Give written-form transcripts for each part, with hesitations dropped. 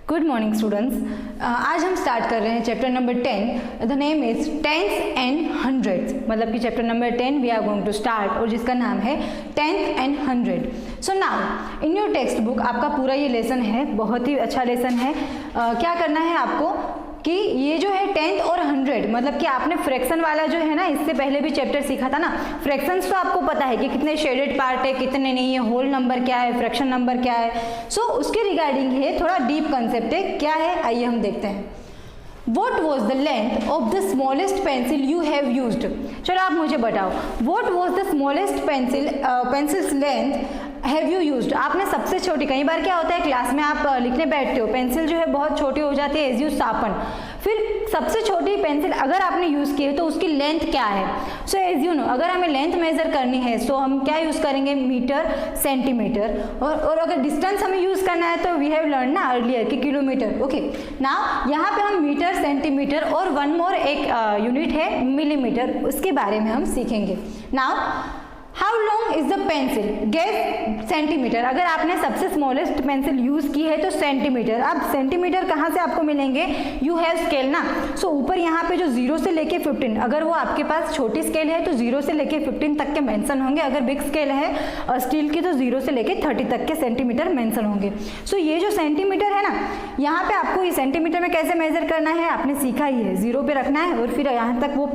Good morning students. आज हम start कर रहे हैं chapter number 10। The name is tens and hundreds, मतलब कि chapter number 10 we are going to start, और जिसका नाम है tenth and hundred. So now in your textbook आपका पूरा ये लेसन है, बहुत ही अच्छा लेसन है। क्या करना है आपको कि ये जो है टेंथ और हंड्रेड, मतलब कि आपने फ्रैक्शन वाला जो है ना, इससे पहले भी चैप्टर सीखा था ना। फ्रैक्शंस तो आपको पता है कि कितने शेडेड पार्ट है, कितने नहीं है, होल नंबर क्या है, फ्रैक्शन नंबर क्या है। सो उसके रिगार्डिंग ये थोड़ा डीप कंसेप्ट है। क्या है आइए हम देखते हैं। What was the length of the smallest pencil you have used? चलो आप मुझे बताओ, What was the smallest pencil's length have you used? आपने सबसे छोटी, कई बार क्या होता है क्लास में आप लिखने बैठते हो, पेंसिल जो है बहुत छोटी हो जाती है, एज यू शार्पन, फिर सबसे छोटी पेंसिल अगर आपने यूज़ की है तो उसकी लेंथ क्या है। सो एज यू नो, अगर हमें लेंथ मेजर करनी है सो हम क्या यूज़ करेंगे, मीटर, सेंटीमीटर, और अगर डिस्टेंस हमें यूज़ करना है तो वी हैव लर्न ना अर्लियर कि किलोमीटर। ओके, नाउ यहाँ पे हम मीटर, सेंटीमीटर और वन मोर एक यूनिट है मिलीमीटर, उसके बारे में हम सीखेंगे। Now how long is the pencil, guess centimetre. अगर आपने सबसे स्मॉलेस्ट पेंसिल यूज की है तो सेंटीमीटर। अब सेंटीमीटर कहाँ से आपको मिलेंगे, यू हैव स्केल ना। सो ऊपर यहाँ पे जो 0 से लेके 15, अगर वो आपके पास छोटी स्केल है तो 0 से लेके 15 तक के मेंशन होंगे। अगर बिग स्केल है स्टील की तो 0 से लेके 30 तक के सेंटीमीटर मेंशन होंगे। सो ये जो सेंटीमीटर है ना, यहाँ पे आपको ये सेंटीमीटर में कैसे मेजर करना है आपने सीखा ही है। 0 पे रखना है और फिर यहाँ तक वो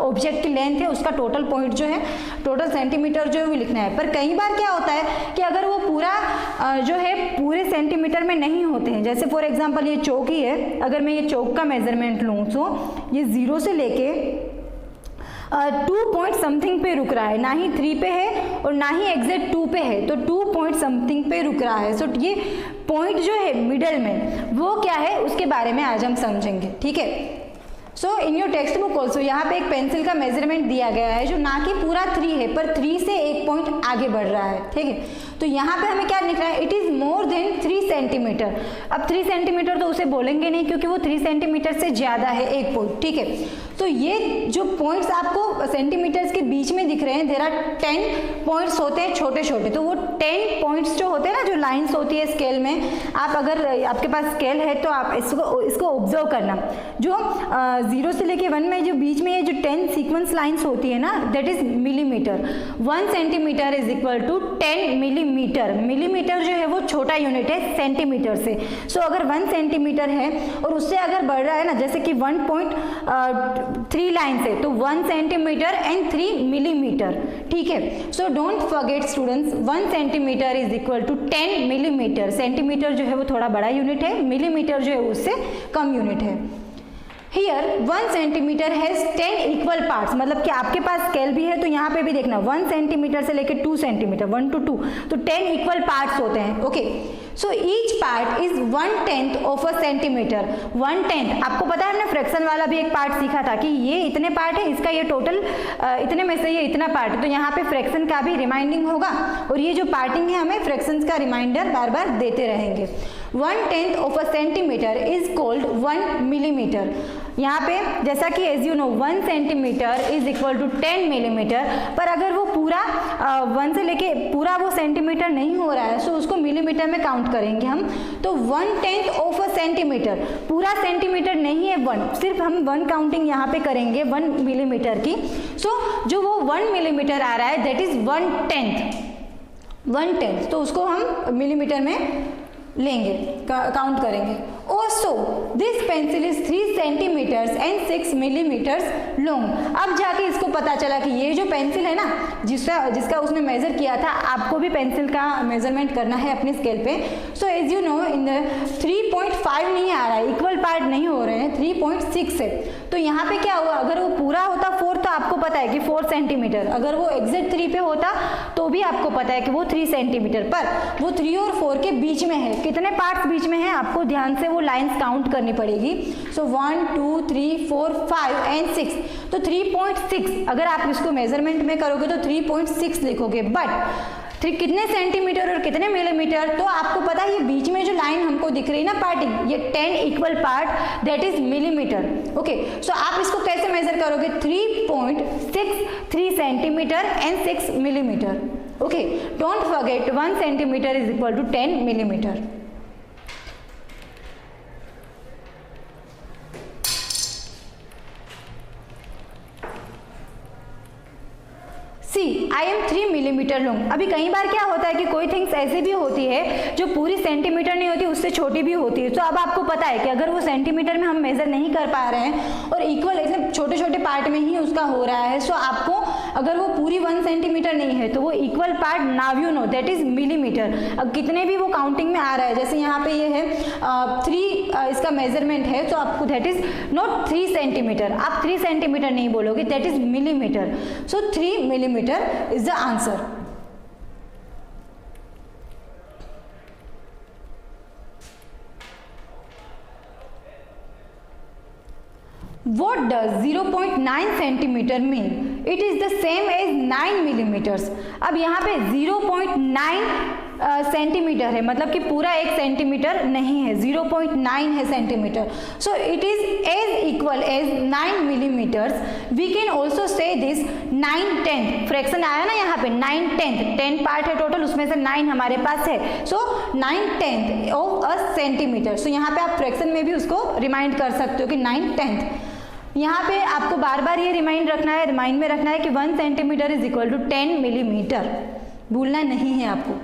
ऑब्जेक्ट की लेंथ है, उसका टोटल पॉइंट जो है, टोटल सेंटीमीटर जो है वो लिखना है। पर कई बार क्या होता है कि अगर वो पूरा जो है पूरे सेंटीमीटर में नहीं होते हैं, जैसे फॉर एग्जांपल ये चौक ही है, अगर मैं ये चौक का मेजरमेंट लूँ तो ये 0 से लेके 2 पॉइंट समथिंग पे रुक रहा है, ना ही 3 पे है और ना ही एग्जैक्ट 2 पे है, तो 2 पॉइंट समथिंग पे रुक रहा है। सो ये पॉइंट जो है मिडल में वो क्या है उसके बारे में आज हम समझेंगे, ठीक है। So in your textbook also यहाँ पे एक पेंसिल का मेजरमेंट दिया गया है जो ना कि पूरा 3 है पर 3 से 1 पॉइंट आगे बढ़ रहा है, ठीक है। तो यहाँ पे हमें क्या लिखना है, it is more than 3 centimetre. अब 3 सेंटीमीटर तो उसे बोलेंगे नहीं क्योंकि वो 3 सेंटीमीटर से ज़्यादा है 1 पॉइंट, ठीक है। तो ये जो पॉइंट्स आपको सेंटीमीटर्स के बीच में दिख रहे हैं, देयर आर 10 पॉइंट्स होते हैं छोटे छोटे। तो वो 10 पॉइंट्स जो होते हैं ना, जो लाइन्स होती है स्केल में, आप अगर आपके पास स्केल है तो आप इसको ऑब्जर्व करना। जो 0 से लेके 1 में जो बीच में ये जो 10 सीक्वेंस लाइन्स होती है ना, that is millimetre. 1 centimetre is equal to 10 millimetre. Millimetre जो है वो छोटा यूनिट है सेंटीमीटर से। सो अगर 1 सेंटीमीटर है और उससे अगर बढ़ रहा है ना, जैसे कि 1.3 लाइन से, तो 1 सेंटीमीटर एंड 3 मिलीमीटर, ठीक है। So don't forget students, 1 centimetre is equal to 10 millimetre. Centimetre जो है वो थोड़ा बड़ा यूनिट है, मिलीमीटर जो है उससे कम यूनिट है। Here 1 centimetre has 10 equal parts, मतलब कि आपके पास स्केल भी है तो यहाँ पे भी देखना 1 सेंटीमीटर से लेकर 2 सेंटीमीटर, 1 to 2, तो 10 इक्वल पार्ट्स होते हैं, okay. So each part is 1/10 of a centimetre. 1/10, आपको पता है हमने फ्रैक्शन वाला भी एक पार्ट सीखा था कि ये इतने पार्ट है, इसका ये टोटल इतने में से ये इतना पार्ट है, तो यहाँ पे फ्रैक्शन का भी रिमाइंडिंग होगा और ये जो पार्टिंग है हमें फ्रैक्शंस का रिमाइंडर बार बार देते रहेंगे। 1/10 of a centimetre is called 1 millimetre. यहाँ पे जैसा कि as you know 1 centimetre is equal to 10 millimetre, पर अगर वो पूरा 1 से लेके पूरा वो सेंटीमीटर नहीं हो रहा है सो उसको मिलीमीटर में काउंट करेंगे हम। तो 1/10 ऑफ अ सेंटीमीटर, पूरा सेंटीमीटर नहीं है 1, सिर्फ हम 1 काउंटिंग यहाँ पे करेंगे 1 मिलीमीटर की। सो जो वो 1 मिलीमीटर आ रहा है दैट इज 1/10, तो उसको हम मिलीमीटर में लेंगे, काउंट करेंगे। Also, this pencil is 3 centimetres and 6 millimetres long. अब जाके इसको पता चला कि ये जो पेंसिल है ना, जिसका उसने मेजर किया था, आपको भी पेंसिल का मेजरमेंट करना है अपने स्केल पे। So as you know in 3.5 नहीं आ रहा है, इक्वल पार्ट नहीं हो रहे हैं, 3.6 है। तो यहाँ पे क्या हुआ, अगर वो पूरा होता 4 तो आपको पता है कि 4 सेंटीमीटर, अगर वो एग्जैक्ट 3 पे होता तो भी आपको पता है कि वो 3 सेंटीमीटर, पर वो 3 और 4 के बीच में है। कितने पार्ट्स बीच में है आपको ध्यान से वो लाइंस काउंट करनी पड़ेगी। सो 1 2 3 4 5 एंड 6, तो 3.6 अगर आप इसको मेजरमेंट में करोगे तो 3.6 लिखोगे, बट कितने सेंटीमीटर और कितने मिलीमीटर, तो आपको पता है ये बीच में जो लाइन हमको दिख रही है ना पार्टिंग, ये 10 equal part that is millimetre, okay. So आप इसको कैसे मेजर करोगे, 3.63 centimetre and 6 millimetre, okay. Don't forget 1 centimetre is equal to 10 millimetre. Millimetre long. अभी कई बार क्या होता है कि कोई थिंग्स ऐसी भी होती है जो पूरी सेंटीमीटर नहीं होती, उससे छोटी भी होती है। तो अब आपको पता है कि अगर वो सेंटीमीटर में हम मेजर नहीं कर पा रहे हैं और इक्वल ऐसे छोटे छोटे पार्ट में ही उसका हो रहा है, सो आपको अगर वो पूरी 1 सेंटीमीटर नहीं है तो वो equal part now you know that is millimetre. अब कितने भी वो काउंटिंग में आ रहा है, जैसे यहाँ पे ये है 3 इसका मेजरमेंट है, तो आपको दैट इज नॉट 3 सेंटीमीटर, आप 3 सेंटीमीटर नहीं बोलोगे, that is millimetre. So 3 millimetre is the answer. What does 0.9 centimetre mean? It is the same as 9 millimetres. अब यहाँ पे 0.9 सेंटीमीटर है, मतलब कि पूरा 1 सेंटीमीटर नहीं है, 0.9 है centimetre. So it is as equal as 9 millimetres. We can also say this 9/10 fraction आया ना यहाँ पे 9/10, 10 पार्ट है टोटल, उसमें से 9 हमारे पास है, सो 9/10 ऑफ अ सेंटीमीटर। सो यहाँ पे आप फ्रैक्शन में भी उसको रिमाइंड कर सकते हो कि 9/10। यहाँ पे आपको बार बार ये रिमाइंड में रखना है कि 1 centimetre is equal to 10 millimetre, भूलना नहीं है आपको।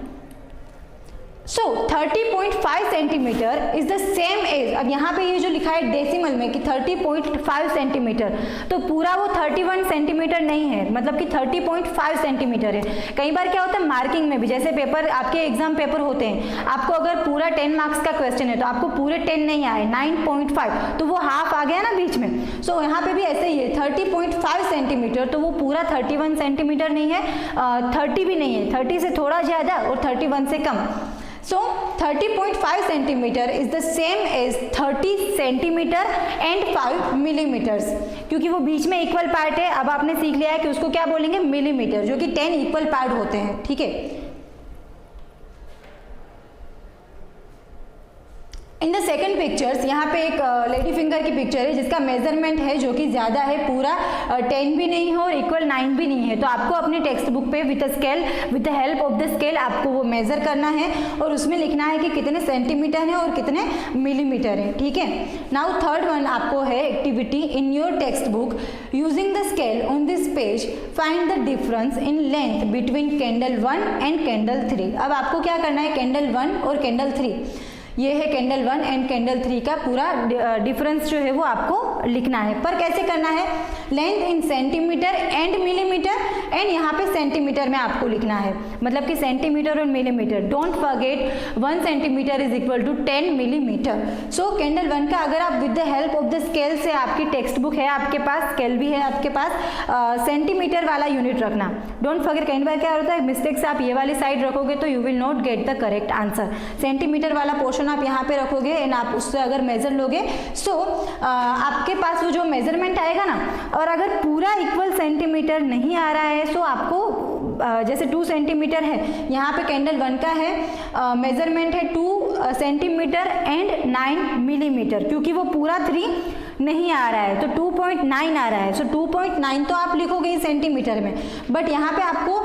So 30.5 centimetre is the same as, अब यहाँ पे ये जो लिखा है डेसिमल में कि 30.5 सेंटीमीटर, तो पूरा वो 31 सेंटीमीटर नहीं है, मतलब कि 30.5 सेंटीमीटर है। कई बार क्या होता है मार्किंग में भी, जैसे पेपर आपके एग्जाम पेपर होते हैं, आपको अगर पूरा 10 मार्क्स का क्वेश्चन है तो आपको पूरे 10 नहीं आए, 9.5, तो वो हाफ आ गया ना बीच में। सो यहाँ पे भी ऐसे ही है 30.5 सेंटीमीटर, तो वो पूरा 31 सेंटीमीटर नहीं है, 30 भी नहीं है, 30 से थोड़ा ज़्यादा और 31 से कम। So 30.5 centimetre is the same as 30 centimetre and 5 millimetres, क्योंकि वो बीच में इक्वल पार्ट है। अब आपने सीख लिया है कि उसको क्या बोलेंगे, मिलीमीटर, जो कि 10 इक्वल पार्ट होते हैं, ठीक है। इन द सेकेंड पिक्चर्स, यहाँ पे एक लेडी फिंगर की पिक्चर है जिसका मेजरमेंट है जो कि ज़्यादा है, पूरा 10 भी नहीं है और इक्वल 9 भी नहीं है। तो आपको अपनी टेक्स्ट बुक पे with scale, with the help of the scale आपको वो मेजर करना है और उसमें लिखना है कि कितने सेंटीमीटर है और कितने मिलीमीटर है, ठीक है। नाउ थर्ड वन आपको है activity in your text book, using the scale on this page find the difference in length between candle 1 and candle 3। अब आपको क्या करना है, कैंडल 1 और कैंडल 3, ये है कैंडल 1 एंड कैंडल 3 का पूरा डिफरेंस जो है वो आपको लिखना है। पर कैसे करना है, length in centimetre and millimetre, and यहाँ पे सेंटीमीटर में आपको लिखना है, मतलब कि सेंटीमीटर और millimetre. Don't forget 1 centimetre is equal to 10 millimetre. So candle 1 का अगर आप with the help of the scale से, आपकी टेक्स्ट बुक है आपके पास, स्केल भी है आपके पास, सेंटीमीटर वाला यूनिट रखना। डोंट फॉरगेट, कई बार क्या होता है मिस्टेक से आप ये वाली साइड रखोगे तो you will not get the correct answer. Centimetre वाला पोर्शन आप यहाँ पे रखोगे एंड आप उससे अगर मेजर लोगे, सो आपके पास वो जो मेजरमेंट आएगा ना, और अगर पूरा इक्वल सेंटीमीटर नहीं आ रहा है, सो आपको जैसे 2 सेंटीमीटर है, यहाँ पे कैंडल 1 का है मेजरमेंट है 2 सेंटीमीटर एंड 9 मिलीमीटर, क्योंकि वो पूरा 3 नहीं आ रहा है तो 2.9 आ रहा है। सो 2.9 तो आप लिखोगे सेंटीमीटर में, बट यहाँ पे आपको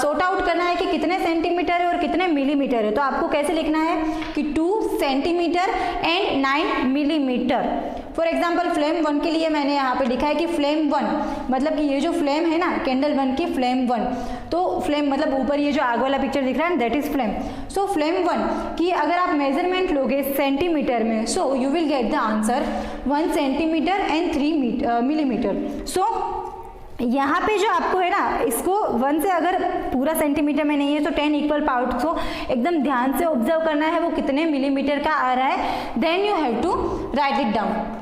सॉर्ट आउट करना है कि कितने सेंटीमीटर है और कितने मिलीमीटर है। तो आपको कैसे लिखना है कि 2 centimetre and 9 millimetre. For example flame 1 के लिए मैंने यहाँ पे लिखा है कि फ्लेम 1, मतलब कि ये जो फ्लेम है ना कैंडल 1 की, फ्लेम 1, तो फ्लेम मतलब ऊपर ये जो आग वाला पिक्चर दिख रहा है that is flame. So flame 1 की अगर आप मेजरमेंट लोगे सेंटीमीटर में, so you will get the answer 1 centimetre and 3 millimetre. So यहाँ पे जो आपको है ना, इसको 1 से अगर पूरा सेंटीमीटर में नहीं है तो 10 इक्वल पार्ट्स को एकदम ध्यान से ऑब्जर्व करना है वो कितने मिलीमीटर का आ रहा है, then you have to write it down.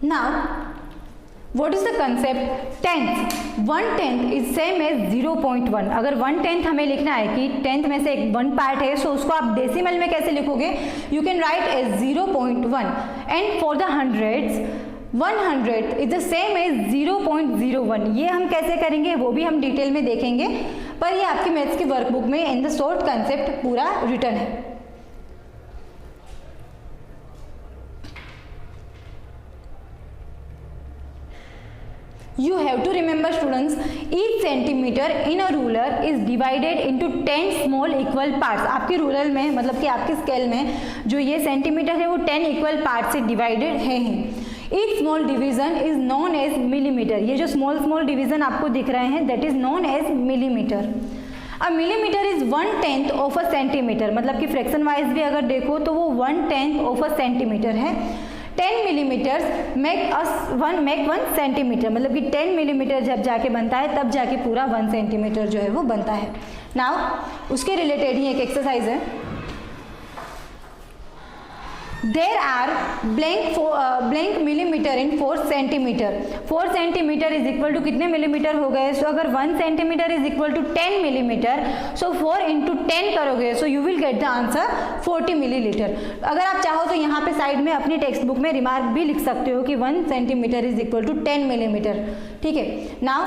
Now What is the concept? Tenth. 1/10 is same as 0.1. अगर 1/10 हमें लिखना है कि 10th में से एक 1 पार्ट है, सो उसको आप डेसिमल में कैसे लिखोगे, you can write as 0.1. And for the hundreds 100 is the same as 0.01. ये हम कैसे करेंगे वो भी हम डिटेल में देखेंगे, पर ये आपकी मैथ्स की वर्कबुक में इन द शॉर्ट कंसेप्ट पूरा रिटर्न है। You have to remember students, each centimeter in a ruler is divided into 10 small equal parts. आपके रूलर में मतलब कि आपके स्केल में जो ये सेंटीमीटर है वो 10 इक्वल पार्ट से डिवाइडेड है। Each small division is known as millimetre. ये जो स्मॉल डिवीजन आपको दिख रहे हैं that is known as millimetre. A millimetre is 1/10 of a centimetre, मतलब कि फ्रैक्शन वाइज भी अगर देखो तो वो 1/10 ऑफ अ सेंटीमीटर है। 10 मिलीमीटर्स मेक 1 सेंटीमीटर, मतलब कि 10 मिलीमीटर जब जाके बनता है तब जाके पूरा 1 सेंटीमीटर जो है वो बनता है। नाउ उसके रिलेटेड ही एक एक्सरसाइज है। There are blank millimetre in 4 centimetre. 4 centimetre is equal to कितने मिलीमीटर हो गए? सो अगर 1 centimetre is equal to 10 millimetre, so 4 into 10 करोगे so you will get the answer 40 millilitre. अगर आप चाहो तो यहाँ पे साइड में अपनी टेक्स्ट बुक में रिमार्क भी लिख सकते हो कि 1 centimetre is equal to 10 millimetre. ठीक है, now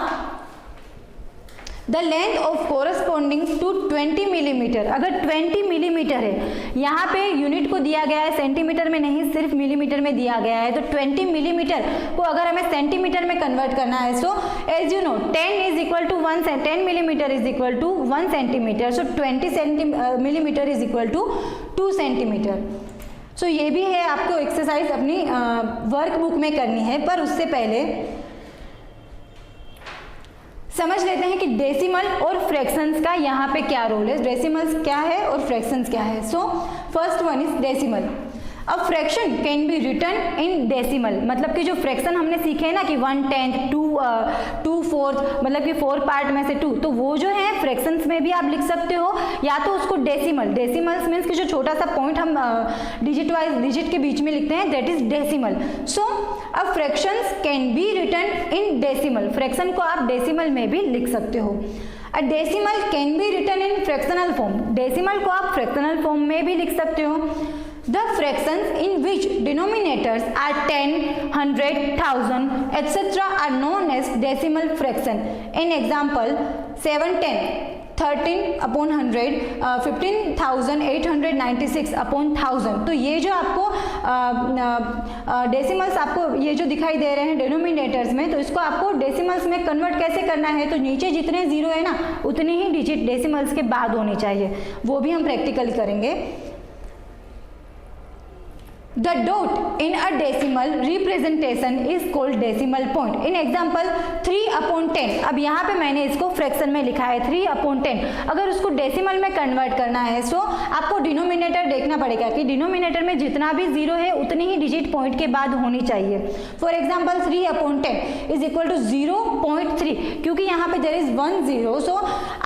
the length of corresponding to 20 millimetre. अगर 20 मिलीमीटर है, यहाँ पे यूनिट को दिया गया है सेंटीमीटर में नहीं, सिर्फ मिलीमीटर में दिया गया है, तो 20 मिलीमीटर को अगर हमें सेंटीमीटर में कन्वर्ट करना है, so as you know 10 is equal to 10 millimetre is equal to 1 centimetre, so 20 millimetre is equal to 2 centimetre. So ये भी है, आपको एक्सरसाइज अपनी वर्क बुक में करनी है, पर उससे पहले समझ लेते हैं कि डेसिमल और फ्रैक्शंस का यहाँ पे क्या रोल है, डेसिमल्स क्या है और फ्रैक्शंस क्या है। So first one is decimal. A fraction can be written in decimal, मतलब कि जो फ्रैक्शन हमने सीखे हैं ना कि 1/10, 2/4, मतलब कि 4 पार्ट में से 2, तो वो जो है फ्रैक्शंस में भी आप लिख सकते हो, या तो उसको डेसिमल्स मीन्स कि जो छोटा सा पॉइंट हम डिजिट के बीच में लिखते हैं दैट इज डेसिमल। सो अब fractions can be written in decimal, fraction को आप डेसिमल में भी लिख सकते हो। A decimal can be written in fractional form, decimal को आप फ्रैक्शनल फॉर्म में भी लिख सकते हो। The fractions in which denominators are 10, 100, 1000, etc. are known as decimal fraction. In example, 710, 13/100, 15,896/1000। तो ये जो आपको डेसिमल्स आपको ये जो दिखाई दे रहे हैं डिनोमिनेटर्स में, तो इसको आपको डेसिमल्स में कन्वर्ट कैसे करना है, तो नीचे जितने जीरो है ना उतनी ही डिजिट डेसिमल्स के बाद होनी चाहिए, वो भी हम प्रैक्टिकली करेंगे। The dot in a decimal representation is called decimal point. In example 3/10, अब यहाँ पे मैंने इसको फ्रैक्शन में लिखा है 3/10, अगर उसको डेसिमल में कन्वर्ट करना है सो आपको डिनोमिनेटर देखना पड़ेगा कि डिनोमिनेटर में जितना भी जीरो है उतनी ही डिजिट पॉइंट के बाद होनी चाहिए। For example 3/10 is equal to 0.3, क्योंकि यहाँ पे there is 1 0, so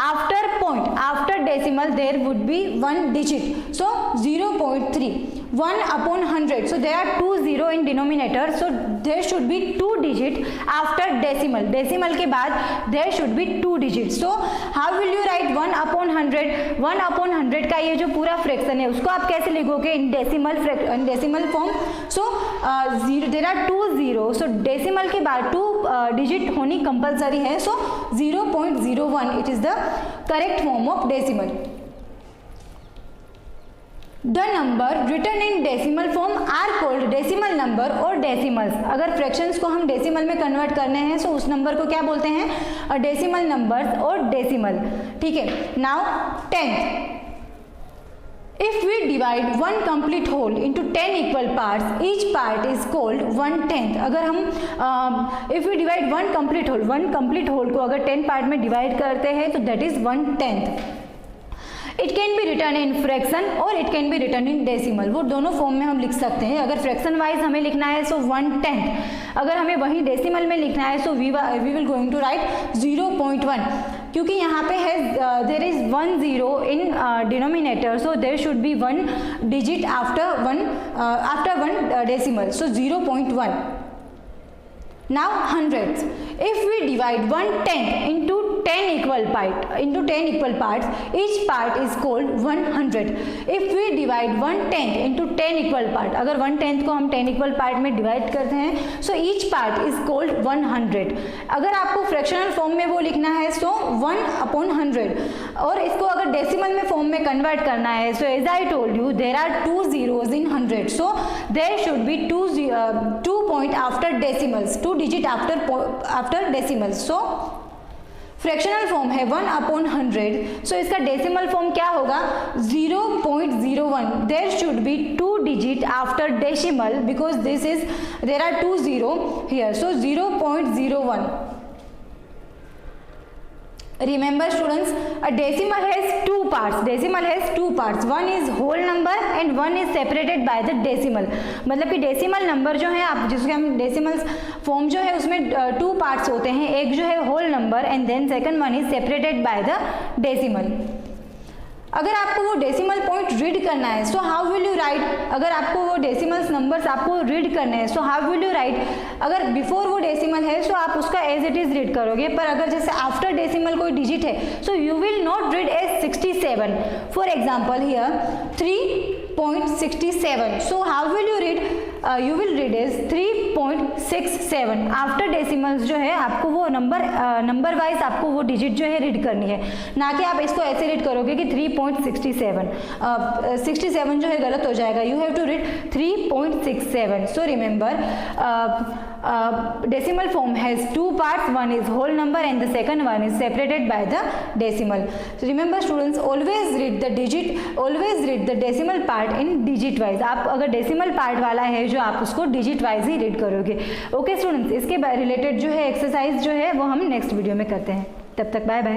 after point after decimal there would be 1 digit, so 0.3, 1/100, so there are 2 0 in denominator, so there should be 2 digit after decimal, decimal के बाद there should be 2 digits. So how will you write 1/100? 1/100 का ये जो पूरा fraction है उसको आप कैसे लिखोगे in decimal form? So there are 2 0, so decimal के बाद 2 डिजिट होनी कंपलसरी है, so 0.01 it is the correct form of decimal. The number written in decimal form are called decimal number और decimals. अगर fractions को हम decimal में convert करने हैं तो उस number को क्या बोलते हैं? decimal numbers और decimal. ठीक है, now 10th. If we divide one complete whole into 10 equal parts, each part is called 1/10. अगर हम if we divide one complete whole को अगर 10 part में divide करते हैं तो that is 1/10. It can be written in fraction और it can be written in decimal, वो दोनों फॉर्म में हम लिख सकते हैं। अगर फ्रैक्शन वाइज हमें लिखना है सो 1/10, अगर हमें वही डेसिमल में लिखना है so we will going to write 0.1, क्योंकि यहाँ पे है there is 1 0 in denominator, so there should be 1 digit after one decimal, so 0.1. Now hundreds. If we divide 1/10 into 10 equal parts, each part is called 100. If we divide 1/10 into 10 equal part, अगर 1/10 को हम 10 equal part में divide करते हैं, so each part is called 100. अगर आपको fractional form में वो लिखना है, so 1/100, और इसको अगर decimal में form में convert करना है, so as I told you, there are 2 zeros in 100, so there should be 2 point after decimals, 2 digit after decimals. So fractional form है 1/100, सो इसका डेसिमल फॉर्म क्या होगा 0.01. There should be 2 digit after decimal because this is there are 2 0 here, so 0.01. Remember students, a decimal has two parts. Decimal has two parts. One is whole number and one is separated by the decimal. मतलब कि decimal number जो है आप जिसके हम decimal form जो है उसमें 2 पार्ट्स होते हैं. एक जो है whole number and then second one is separated by the decimal. अगर आपको वो डेसिमल पॉइंट रीड करना है so how will you write. अगर आपको वो डेसिमल्स नंबर्स आपको रीड करने हैं so how will you write. अगर बिफोर वो डेसिमल है सो आप उसका एज इट इज रीड करोगे, पर अगर जैसे आफ्टर डेसिमल कोई डिजिट है so you will not read as 67. For example here 3.67. So how will you read, you will read as 3.67. After decimals जो है आपको वो नंबर वाइज आपको वो डिजिट जो है रीड करनी है, ना कि आप इसको ऐसे रीड करोगे कि 3.67. 67 जो है गलत हो जाएगा. You have to read 3.67. So remember decimal form has 2 parts. One is whole number and the second one is separated by the decimal. So remember students, always read the decimal part in digit wise. आप अगर decimal part वाला है जो आप उसको digit wise ही read करोगे. Okay students, इसके related जो है एक्सरसाइज जो है वो हम नेक्स्ट वीडियो में करते हैं. तब तक बाय बाय.